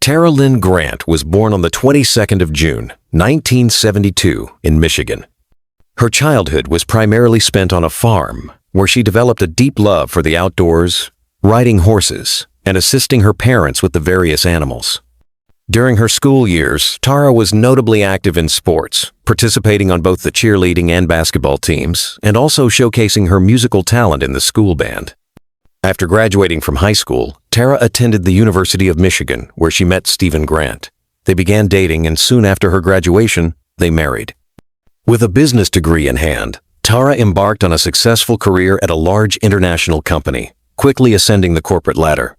Tara Lynn Grant was born on the 22nd of June, 1972, in Michigan. Her childhood was primarily spent on a farm, where she developed a deep love for the outdoors, riding horses, and assisting her parents with the various animals. During her school years, Tara was notably active in sports, participating on both the cheerleading and basketball teams, and also showcasing her musical talent in the school band. After graduating from high school, Tara attended the University of Michigan, where she met Stephen Grant. They began dating, and soon after her graduation, they married. With a business degree in hand, Tara embarked on a successful career at a large international company, quickly ascending the corporate ladder.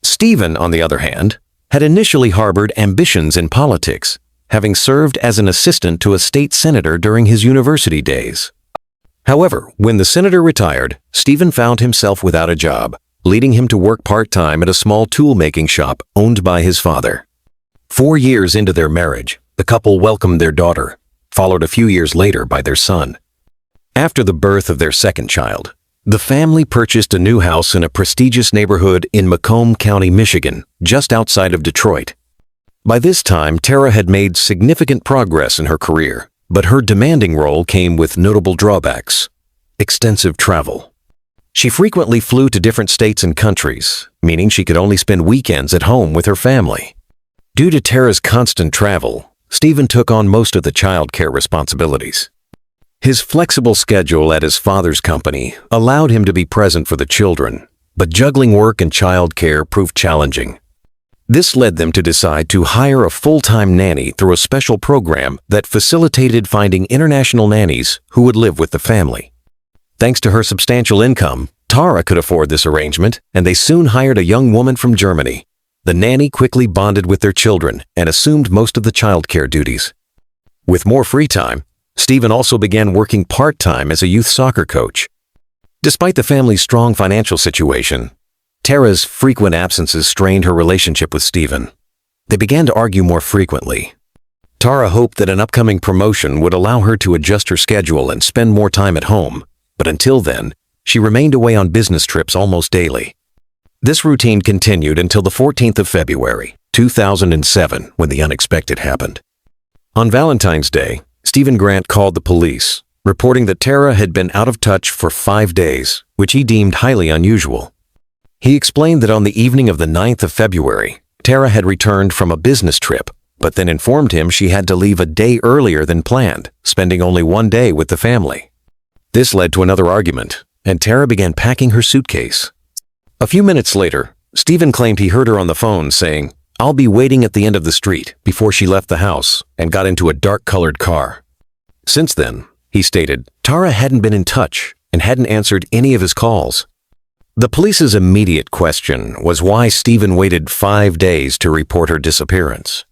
Stephen, on the other hand, had initially harbored ambitions in politics, having served as an assistant to a state senator during his university days. However, when the senator retired, Stephen found himself without a job, leading him to work part-time at a small tool-making shop owned by his father. 4 years into their marriage, the couple welcomed their daughter, followed a few years later by their son. After the birth of their second child, the family purchased a new house in a prestigious neighborhood in Macomb County, Michigan, just outside of Detroit. By this time, Tara had made significant progress in her career, but her demanding role came with notable drawbacks: extensive travel. She frequently flew to different states and countries, meaning she could only spend weekends at home with her family. Due to Tara's constant travel, Stephen took on most of the child care responsibilities. His flexible schedule at his father's company allowed him to be present for the children, but juggling work and child care proved challenging. This led them to decide to hire a full-time nanny through a special program that facilitated finding international nannies who would live with the family. Thanks to her substantial income, Tara could afford this arrangement, and they soon hired a young woman from Germany. The nanny quickly bonded with their children and assumed most of the child care duties. With more free time, Stephen also began working part-time as a youth soccer coach. Despite the family's strong financial situation, Tara's frequent absences strained her relationship with Stephen. They began to argue more frequently. Tara hoped that an upcoming promotion would allow her to adjust her schedule and spend more time at home, but until then, she remained away on business trips almost daily. This routine continued until the 14th of February, 2007, when the unexpected happened. On Valentine's Day, Stephen Grant called the police, reporting that Tara had been out of touch for 5 days, which he deemed highly unusual. He explained that on the evening of the 9th of February, Tara had returned from a business trip, but then informed him she had to leave a day earlier than planned, spending only 1 day with the family. This led to another argument, and Tara began packing her suitcase. A few minutes later, Stephen claimed he heard her on the phone saying, "I'll be waiting at the end of the street," before she left the house and got into a dark-colored car. Since then, he stated, Tara hadn't been in touch and hadn't answered any of his calls. The police's immediate question was why Stephen waited 5 days to report her disappearance.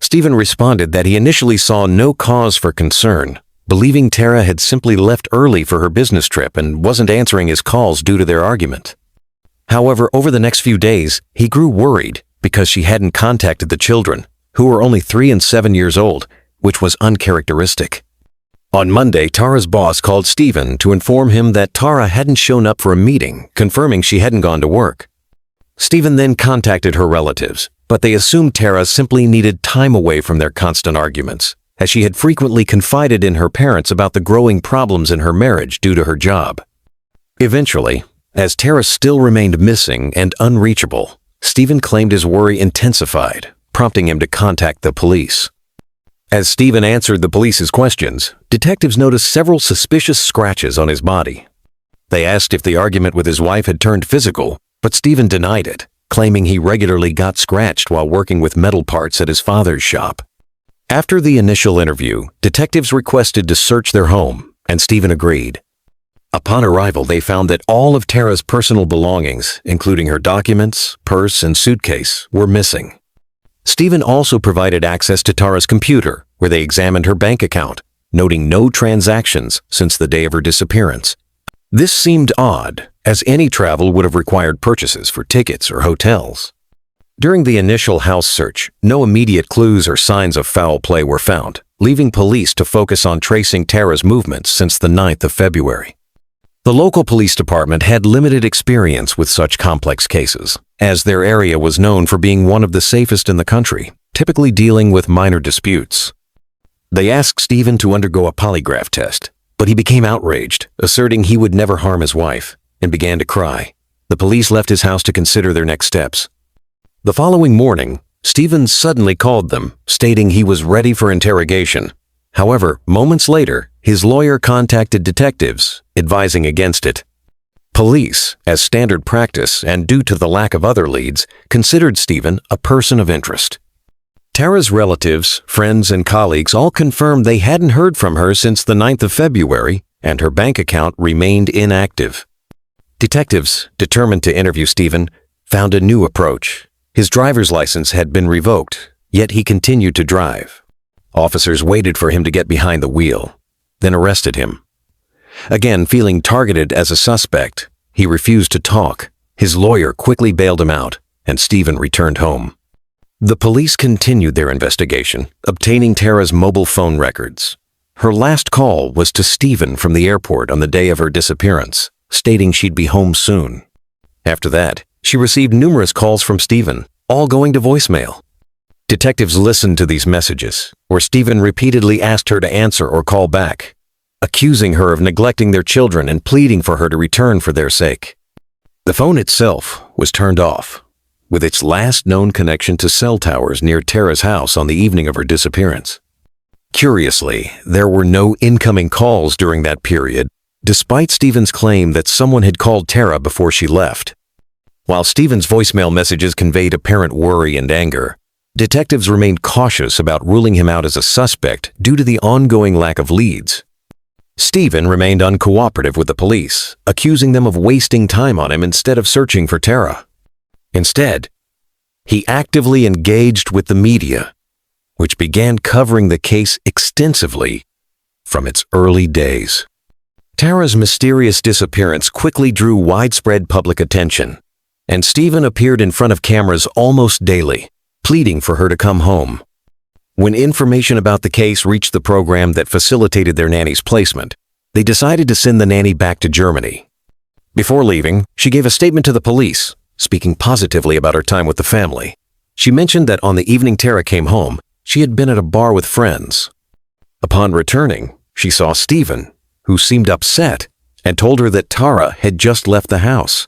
Stephen responded that he initially saw no cause for concern, believing Tara had simply left early for her business trip and wasn't answering his calls due to their argument. However, over the next few days, he grew worried because she hadn't contacted the children, who were only 3 and 7 years old, which was uncharacteristic. On Monday, Tara's boss called Stephen to inform him that Tara hadn't shown up for a meeting, confirming she hadn't gone to work. Stephen then contacted her relatives, but they assumed Tara simply needed time away from their constant arguments, as she had frequently confided in her parents about the growing problems in her marriage due to her job. Eventually, as Tara still remained missing and unreachable, Stephen claimed his worry intensified, prompting him to contact the police. As Stephen answered the police's questions, detectives noticed several suspicious scratches on his body. They asked if the argument with his wife had turned physical, but Stephen denied it, claiming he regularly got scratched while working with metal parts at his father's shop. After the initial interview, detectives requested to search their home, and Stephen agreed. Upon arrival, they found that all of Tara's personal belongings, including her documents, purse, and suitcase, were missing. Stephen also provided access to Tara's computer, where they examined her bank account, noting no transactions since the day of her disappearance. This seemed odd, as any travel would have required purchases for tickets or hotels. During the initial house search, no immediate clues or signs of foul play were found, leaving police to focus on tracing Tara's movements since the 9th of February. The local police department had limited experience with such complex cases, as their area was known for being one of the safest in the country, typically dealing with minor disputes. They asked Stephen to undergo a polygraph test, but he became outraged, asserting he would never harm his wife, and began to cry. The police left his house to consider their next steps. The following morning, Stephen suddenly called them, stating he was ready for interrogation. However, moments later, his lawyer contacted detectives, advising against it. Police, as standard practice and due to the lack of other leads, considered Stephen a person of interest. Tara's relatives, friends, and colleagues all confirmed they hadn't heard from her since the 9th of February, and her bank account remained inactive. Detectives, determined to interview Stephen, found a new approach. His driver's license had been revoked, yet he continued to drive. Officers waited for him to get behind the wheel, then arrested him. Again, feeling targeted as a suspect, he refused to talk. His lawyer quickly bailed him out, and Stephen returned home. The police continued their investigation, obtaining Tara's mobile phone records. Her last call was to Stephen from the airport on the day of her disappearance, stating she'd be home soon. After that, she received numerous calls from Stephen, all going to voicemail. Detectives listened to these messages, where Stephen repeatedly asked her to answer or call back, accusing her of neglecting their children and pleading for her to return for their sake. The phone itself was turned off, with its last known connection to cell towers near Tara's house on the evening of her disappearance. Curiously, there were no incoming calls during that period, despite Stephen's claim that someone had called Tara before she left. While Stephen's voicemail messages conveyed apparent worry and anger, detectives remained cautious about ruling him out as a suspect due to the ongoing lack of leads. Stephen remained uncooperative with the police, accusing them of wasting time on him instead of searching for Tara. Instead, he actively engaged with the media, which began covering the case extensively from its early days. Tara's mysterious disappearance quickly drew widespread public attention, and Stephen appeared in front of cameras almost daily, pleading for her to come home. When information about the case reached the program that facilitated their nanny's placement, they decided to send the nanny back to Germany. Before leaving, she gave a statement to the police, speaking positively about her time with the family. She mentioned that on the evening Tara came home, she had been at a bar with friends. Upon returning, she saw Stephen, who seemed upset, and told her that Tara had just left the house.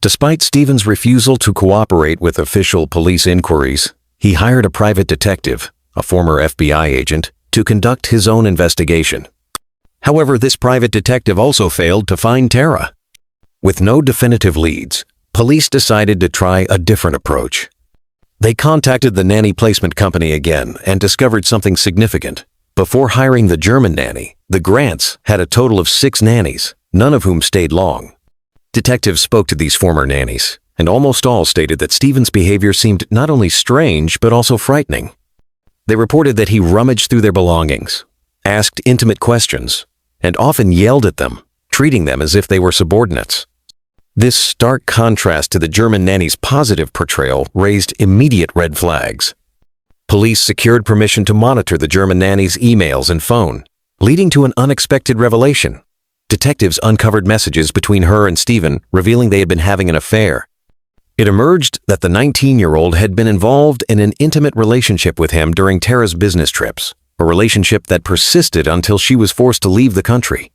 Despite Stephen's refusal to cooperate with official police inquiries, he hired a private detective, a former FBI agent, to conduct his own investigation. However, this private detective also failed to find Tara. With no definitive leads, police decided to try a different approach. They contacted the nanny placement company again and discovered something significant. Before hiring the German nanny, the Grants had a total of 6 nannies, none of whom stayed long. Detectives spoke to these former nannies, and almost all stated that Stephen's behavior seemed not only strange but also frightening. They reported that he rummaged through their belongings, asked intimate questions, and often yelled at them, treating them as if they were subordinates. This stark contrast to the German nanny's positive portrayal raised immediate red flags. Police secured permission to monitor the German nanny's emails and phone, leading to an unexpected revelation. Detectives uncovered messages between her and Stephen, revealing they had been having an affair. It emerged that the 19-year-old had been involved in an intimate relationship with him during Tara's business trips, a relationship that persisted until she was forced to leave the country.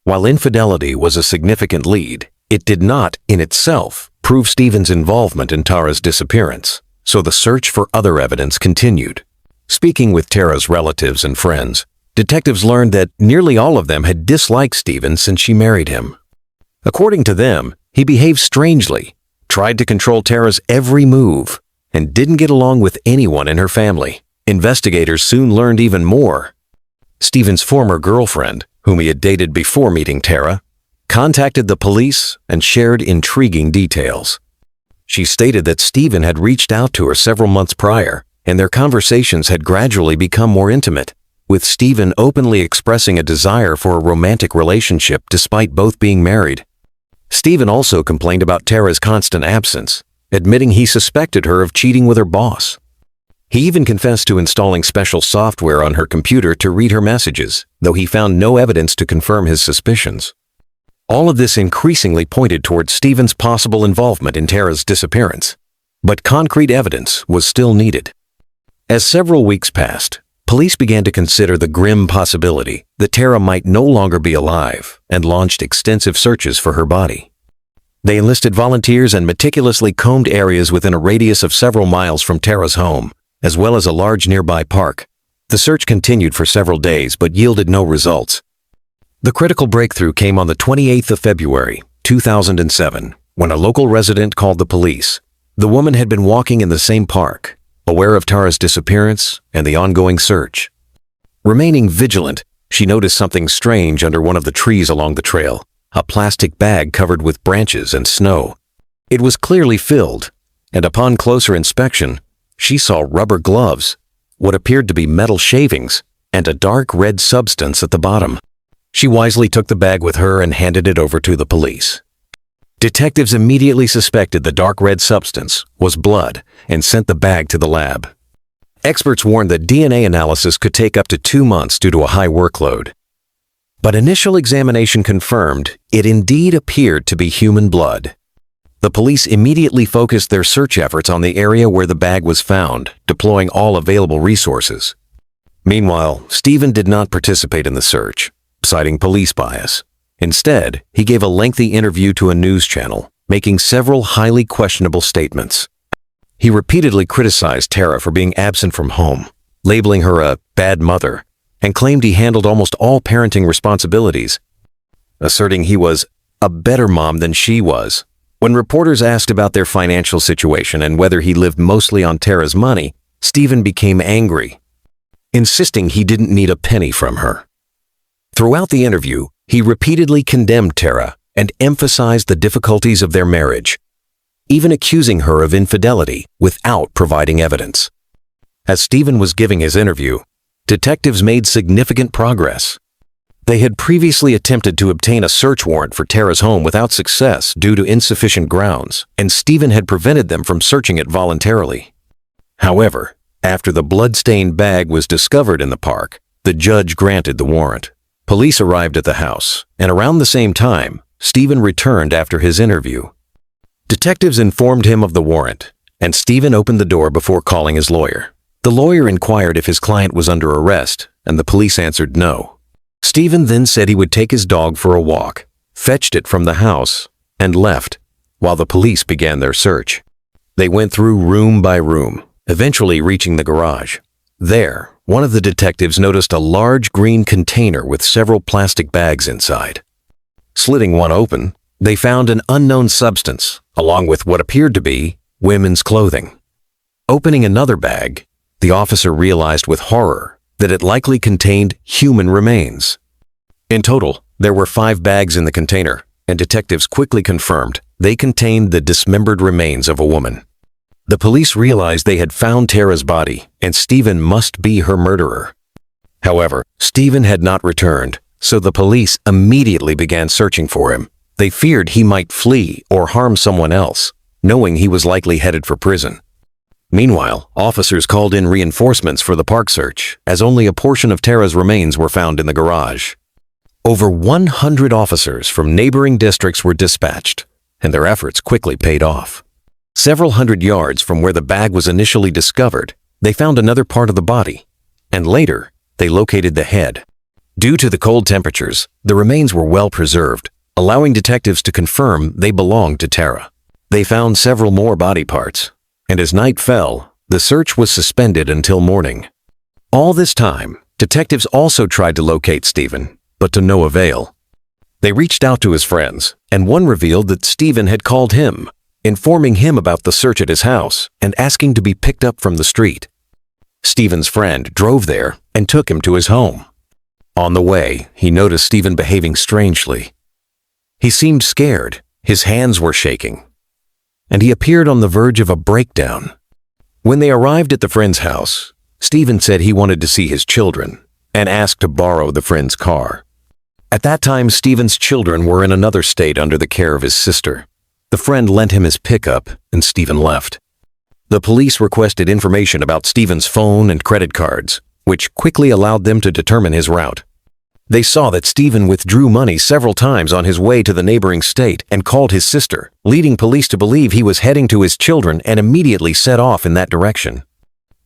While infidelity was a significant lead, it did not, in itself, prove Stephen's involvement in Tara's disappearance, so the search for other evidence continued. Speaking with Tara's relatives and friends, detectives learned that nearly all of them had disliked Stephen since she married him. According to them, he behaved strangely, tried to control Tara's every move, and didn't get along with anyone in her family. Investigators soon learned even more. Stephen's former girlfriend, whom he had dated before meeting Tara, contacted the police and shared intriguing details. She stated that Stephen had reached out to her several months prior, and their conversations had gradually become more intimate, with Stephen openly expressing a desire for a romantic relationship despite both being married. Stephen also complained about Tara's constant absence, admitting he suspected her of cheating with her boss. He even confessed to installing special software on her computer to read her messages, though he found no evidence to confirm his suspicions. All of this increasingly pointed towards Stephen's possible involvement in Tara's disappearance. But concrete evidence was still needed. As several weeks passed, police began to consider the grim possibility that Tara might no longer be alive and launched extensive searches for her body. They enlisted volunteers and meticulously combed areas within a radius of several miles from Tara's home, as well as a large nearby park. The search continued for several days but yielded no results. The critical breakthrough came on the 28th of February, 2007, when a local resident called the police. The woman had been walking in the same park, aware of Tara's disappearance and the ongoing search. Remaining vigilant, she noticed something strange under one of the trees along the trail, a plastic bag covered with branches and snow. It was clearly filled, and upon closer inspection, she saw rubber gloves, what appeared to be metal shavings, and a dark red substance at the bottom. She wisely took the bag with her and handed it over to the police. Detectives immediately suspected the dark red substance was blood and sent the bag to the lab. Experts warned that DNA analysis could take up to 2 months due to a high workload. But initial examination confirmed it indeed appeared to be human blood. The police immediately focused their search efforts on the area where the bag was found, deploying all available resources. Meanwhile, Stephen did not participate in the search, citing police bias. Instead, he gave a lengthy interview to a news channel, making several highly questionable statements. He repeatedly criticized Tara for being absent from home, labeling her a bad mother, and claimed he handled almost all parenting responsibilities, asserting he was a better mom than she was. When reporters asked about their financial situation and whether he lived mostly on Tara's money, Stephen became angry, insisting he didn't need a penny from her. Throughout the interview, he repeatedly condemned Tara and emphasized the difficulties of their marriage, even accusing her of infidelity without providing evidence. As Stephen was giving his interview, detectives made significant progress. They had previously attempted to obtain a search warrant for Tara's home without success due to insufficient grounds, and Stephen had prevented them from searching it voluntarily. However, after the blood-stained bag was discovered in the park, the judge granted the warrant. Police arrived at the house, and around the same time, Stephen returned after his interview. Detectives informed him of the warrant, and Stephen opened the door before calling his lawyer. The lawyer inquired if his client was under arrest, and the police answered no. Stephen then said he would take his dog for a walk, fetched it from the house, and left, while the police began their search. They went through room by room, eventually reaching the garage. There, one of the detectives noticed a large green container with several plastic bags inside. Slitting one open, they found an unknown substance, along with what appeared to be women's clothing. Opening another bag, the officer realized with horror that it likely contained human remains. In total, there were 5 bags in the container, and detectives quickly confirmed they contained the dismembered remains of a woman. The police realized they had found Tara's body, and Stephen must be her murderer. However, Stephen had not returned, so the police immediately began searching for him. They feared he might flee or harm someone else, knowing he was likely headed for prison. Meanwhile, officers called in reinforcements for the park search, as only a portion of Tara's remains were found in the garage. Over 100 officers from neighboring districts were dispatched, and their efforts quickly paid off. Several hundred yards from where the bag was initially discovered, they found another part of the body, and later, they located the head. Due to the cold temperatures, the remains were well preserved, allowing detectives to confirm they belonged to Tara. They found several more body parts, and as night fell, the search was suspended until morning. All this time, detectives also tried to locate Stephen, but to no avail. They reached out to his friends, and one revealed that Stephen had called him, informing him about the search at his house and asking to be picked up from the street. Stephen's friend drove there and took him to his home. On the way, he noticed Stephen behaving strangely. He seemed scared, his hands were shaking, and he appeared on the verge of a breakdown. When they arrived at the friend's house, Stephen said he wanted to see his children and asked to borrow the friend's car. At that time, Stephen's children were in another state under the care of his sister. The friend lent him his pickup, and Stephen left. The police requested information about Stephen's phone and credit cards, which quickly allowed them to determine his route. They saw that Stephen withdrew money several times on his way to the neighboring state and called his sister, leading police to believe he was heading to his children and immediately set off in that direction.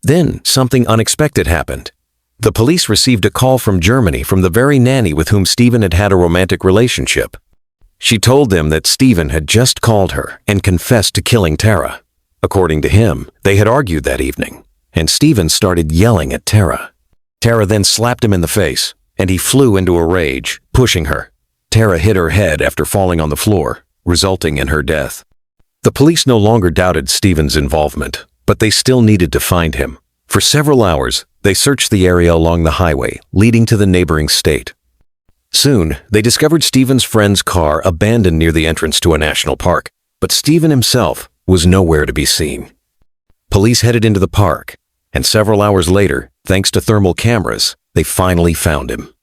Then something unexpected happened. The police received a call from Germany from the very nanny with whom Stephen had had a romantic relationship. She told them that Stephen had just called her and confessed to killing Tara. According to him, they had argued that evening, and Stephen started yelling at Tara. Tara then slapped him in the face, and he flew into a rage, pushing her. Tara hit her head after falling on the floor, resulting in her death. The police no longer doubted Stephen's involvement, but they still needed to find him. For several hours, they searched the area along the highway leading to the neighboring state. Soon, they discovered Stephen's friend's car abandoned near the entrance to a national park, but Stephen himself was nowhere to be seen. Police headed into the park, and several hours later, thanks to thermal cameras, they finally found him.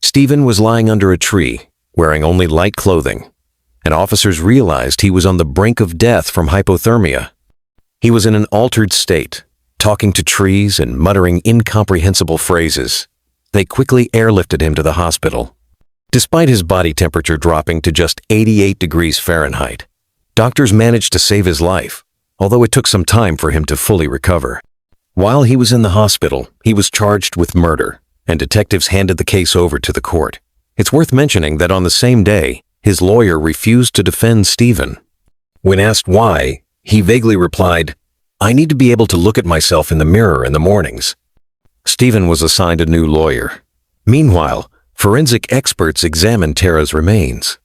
Stephen was lying under a tree, wearing only light clothing, and officers realized he was on the brink of death from hypothermia. He was in an altered state, talking to trees and muttering incomprehensible phrases. They quickly airlifted him to the hospital. Despite his body temperature dropping to just 88 degrees Fahrenheit, doctors managed to save his life, although it took some time for him to fully recover. While he was in the hospital, he was charged with murder, and detectives handed the case over to the court. It's worth mentioning that on the same day, his lawyer refused to defend Stephen. When asked why, he vaguely replied, "I need to be able to look at myself in the mirror in the mornings." Stephen was assigned a new lawyer. Meanwhile, forensic experts examined Tara's remains.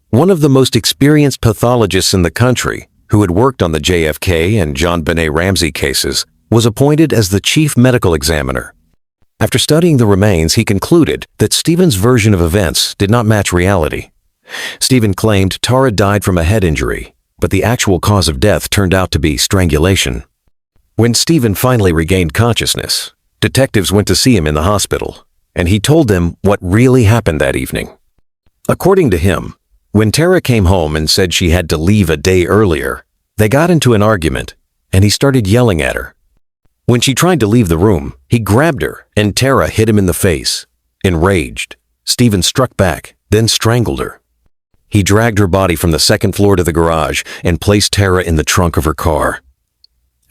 One of the most experienced pathologists in the country, who had worked on the JFK and John Benet Ramsey cases, was appointed as the chief medical examiner. After studying the remains, he concluded that Stephen's version of events did not match reality. Stephen claimed Tara died from a head injury, but the actual cause of death turned out to be strangulation. When Stephen finally regained consciousness, detectives went to see him in the hospital, and he told them what really happened that evening. According to him, when Tara came home and said she had to leave a day earlier, they got into an argument, and he started yelling at her. When she tried to leave the room, he grabbed her, and Tara hit him in the face. Enraged, Stephen struck back, then strangled her. He dragged her body from the second floor to the garage and placed Tara in the trunk of her car.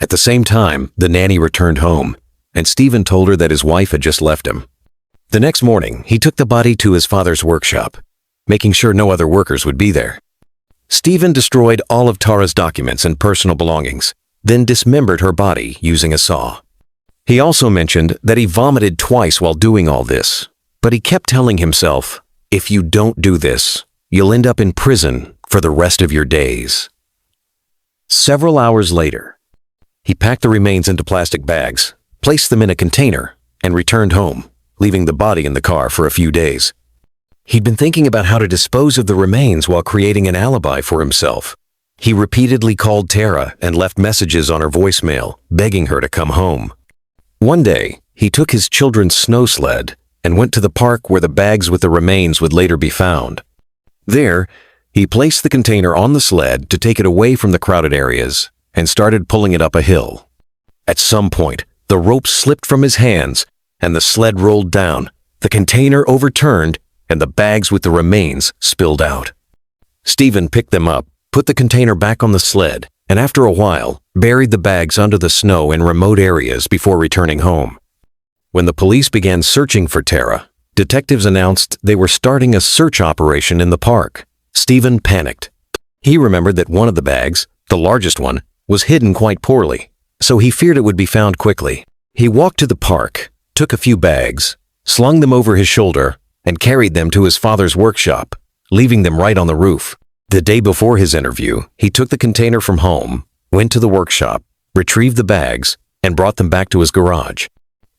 At the same time, the nanny returned home, and Stephen told her that his wife had just left him. The next morning, he took the body to his father's workshop, making sure no other workers would be there. Stephen destroyed all of Tara's documents and personal belongings, then dismembered her body using a saw. He also mentioned that he vomited twice while doing all this, but he kept telling himself, "If you don't do this, you'll end up in prison for the rest of your days." Several hours later, he packed the remains into plastic bags, placed them in a container, and returned home, leaving the body in the car for a few days. He'd been thinking about how to dispose of the remains while creating an alibi for himself. He repeatedly called Tara and left messages on her voicemail, begging her to come home. One day, he took his children's snow sled and went to the park where the bags with the remains would later be found. There, he placed the container on the sled to take it away from the crowded areas and started pulling it up a hill. At some point, the rope slipped from his hands and the sled rolled down, the container overturned, and the bags with the remains spilled out. Stephen picked them up, put the container back on the sled, and after a while, buried the bags under the snow in remote areas before returning home. When the police began searching for Tara, detectives announced they were starting a search operation in the park. Stephen panicked. He remembered that one of the bags, the largest one, was hidden quite poorly, so he feared it would be found quickly. He walked to the park, took a few bags, slung them over his shoulder, and carried them to his father's workshop, leaving them right on the roof. The day before his interview, he took the container from home, went to the workshop, retrieved the bags, and brought them back to his garage.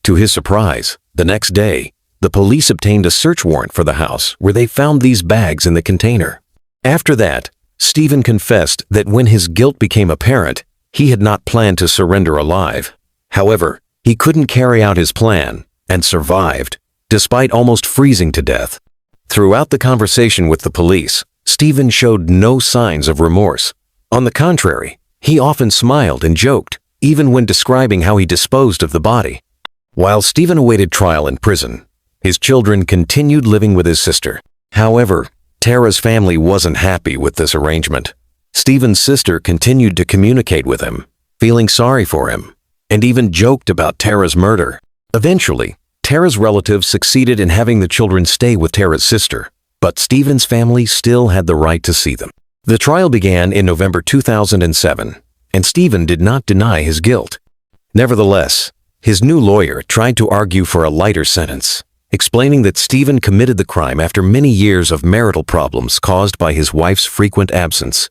To his surprise, the next day, the police obtained a search warrant for the house where they found these bags in the container. After that, Stephen confessed that when his guilt became apparent, he had not planned to surrender alive. However, he couldn't carry out his plan and survived, despite almost freezing to death. Throughout the conversation with the police, Stephen showed no signs of remorse. On the contrary, he often smiled and joked, even when describing how he disposed of the body. While Stephen awaited trial in prison, His children continued living with his sister. However, Tara's family wasn't happy with this arrangement. Stephen's sister continued to communicate with him, feeling sorry for him, and even joked about Tara's murder. Eventually, Tara's relatives succeeded in having the children stay with Tara's sister, but Stephen's family still had the right to see them. The trial began in November 2007, and Stephen did not deny his guilt. Nevertheless, his new lawyer tried to argue for a lighter sentence, explaining that Stephen committed the crime after many years of marital problems caused by his wife's frequent absence.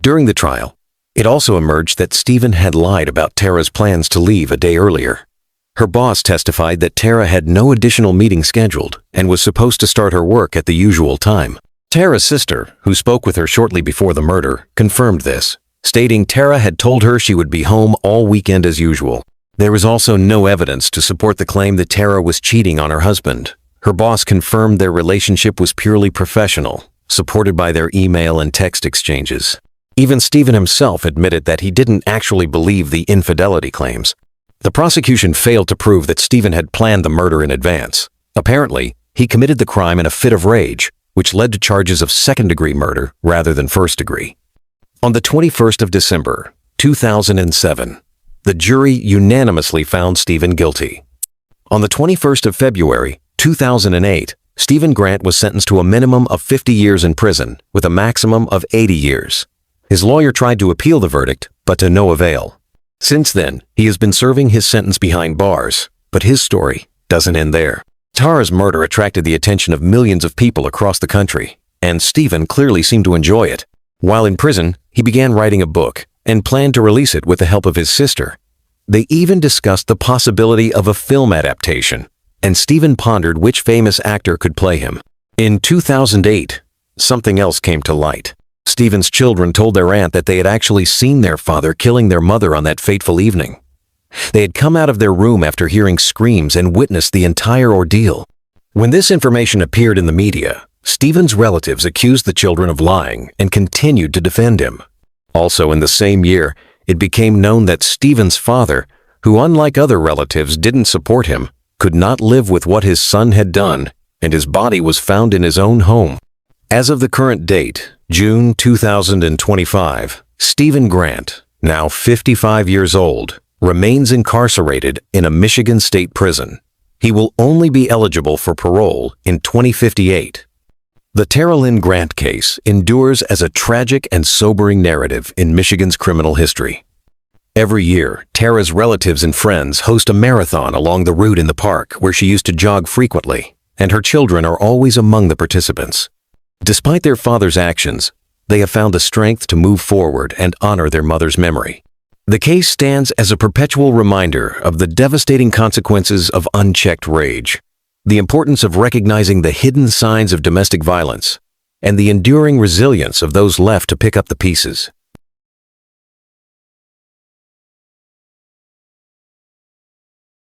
During the trial, it also emerged that Stephen had lied about Tara's plans to leave a day earlier. Her boss testified that Tara had no additional meeting scheduled and was supposed to start her work at the usual time. Tara's sister, who spoke with her shortly before the murder, confirmed this, stating Tara had told her she would be home all weekend as usual. There was also no evidence to support the claim that Tara was cheating on her husband. Her boss confirmed their relationship was purely professional, supported by their email and text exchanges. Even Stephen himself admitted that he didn't actually believe the infidelity claims. The prosecution failed to prove that Stephen had planned the murder in advance. Apparently, he committed the crime in a fit of rage, which led to charges of second-degree murder rather than first-degree. On the 21st of December, 2007, the jury unanimously found Stephen guilty. On the 21st of February, 2008, Stephen Grant was sentenced to a minimum of 50 years in prison with a maximum of 80 years. His lawyer tried to appeal the verdict, but to no avail. Since then, he has been serving his sentence behind bars, but his story doesn't end there. Tara's murder attracted the attention of millions of people across the country, and Stephen clearly seemed to enjoy it. While in prison, he began writing a book and planned to release it with the help of his sister. They even discussed the possibility of a film adaptation, and Stephen pondered which famous actor could play him. In 2008, something else came to light. Stephen's children told their aunt that they had actually seen their father killing their mother on that fateful evening. They had come out of their room after hearing screams and witnessed the entire ordeal. When this information appeared in the media, Stephen's relatives accused the children of lying and continued to defend him. Also in the same year, it became known that Stephen's father, who unlike other relatives didn't support him, could not live with what his son had done, and his body was found in his own home. As of the current date, June 2025, Stephen Grant, now 55 years old, remains incarcerated in a Michigan state prison. He will only be eligible for parole in 2058. The Tara Lynn Grant case endures as a tragic and sobering narrative in Michigan's criminal history. Every year, Tara's relatives and friends host a marathon along the route in the park where she used to jog frequently, and her children are always among the participants. Despite their father's actions, they have found the strength to move forward and honor their mother's memory. The case stands as a perpetual reminder of the devastating consequences of unchecked rage, the importance of recognizing the hidden signs of domestic violence, and the enduring resilience of those left to pick up the pieces.